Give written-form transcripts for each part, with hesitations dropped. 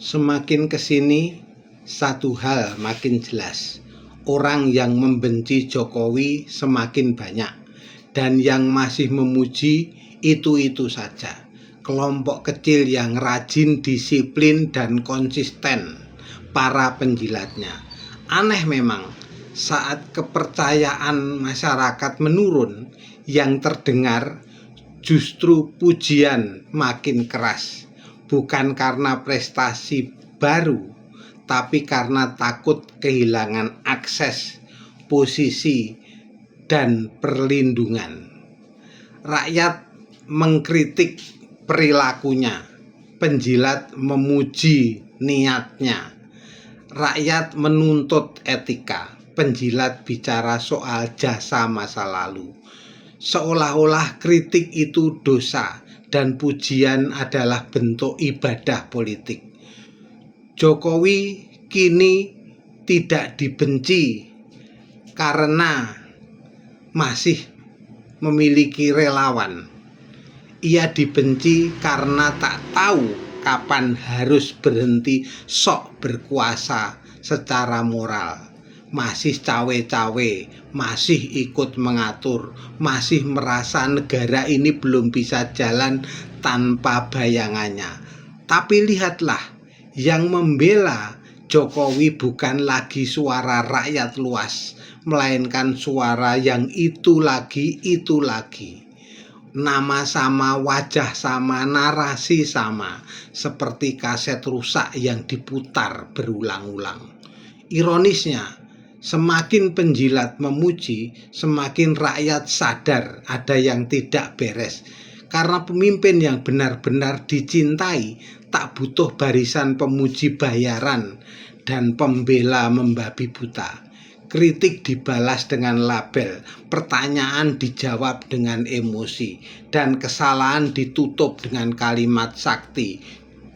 Semakin kesini, satu hal makin jelas. Orang yang membenci Jokowi semakin banyak, dan yang masih memuji itu-itu saja. Kelompok kecil yang rajin, disiplin, dan konsisten para penjilatnya. Aneh memang, saat kepercayaan masyarakat menurun, yang terdengar justru pujian makin keras. Bukan karena prestasi baru, tapi karena takut kehilangan akses, posisi, dan perlindungan. Rakyat mengkritik perilakunya, penjilat memuji niatnya. Rakyat menuntut etika, penjilat bicara soal jasa masa lalu. Seolah-olah kritik itu dosa dan pujian adalah bentuk ibadah politik. Jokowi kini tidak dibenci karena masih memiliki relawan. Ia dibenci karena tak tahu kapan harus berhenti sok berkuasa secara moral. Masih cawe-cawe, masih ikut mengatur, masih merasa negara ini belum bisa jalan tanpa bayangannya. Tapi lihatlah, yang membela Jokowi bukan lagi suara rakyat luas, melainkan suara yang itu lagi. Nama sama, wajah sama, narasi sama, seperti kaset rusak yang diputar berulang-ulang. Ironisnya, semakin penjilat memuji, semakin rakyat sadar ada yang tidak beres. Karena pemimpin yang benar-benar dicintai tak butuh barisan pemuji bayaran dan pembela membabi buta. Kritik dibalas dengan label, pertanyaan dijawab dengan emosi, dan kesalahan ditutup dengan kalimat sakti.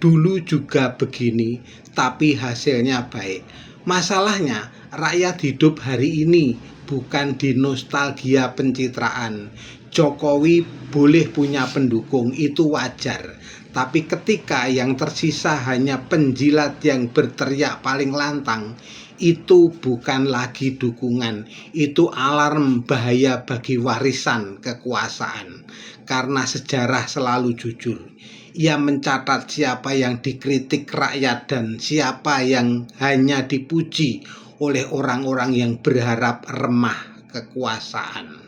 Dulu juga begini, tapi hasilnya baik. Masalahnya, rakyat hidup hari ini bukan di nostalgia pencitraan. Jokowi boleh punya pendukung, itu wajar. Tapi ketika yang tersisa hanya penjilat yang berteriak paling lantang, itu bukan lagi dukungan, itu alarm bahaya bagi warisan kekuasaan. Karena sejarah selalu jujur. Ia mencatat siapa yang dikritik rakyat dan siapa yang hanya dipuji oleh orang-orang yang berharap remah kekuasaan.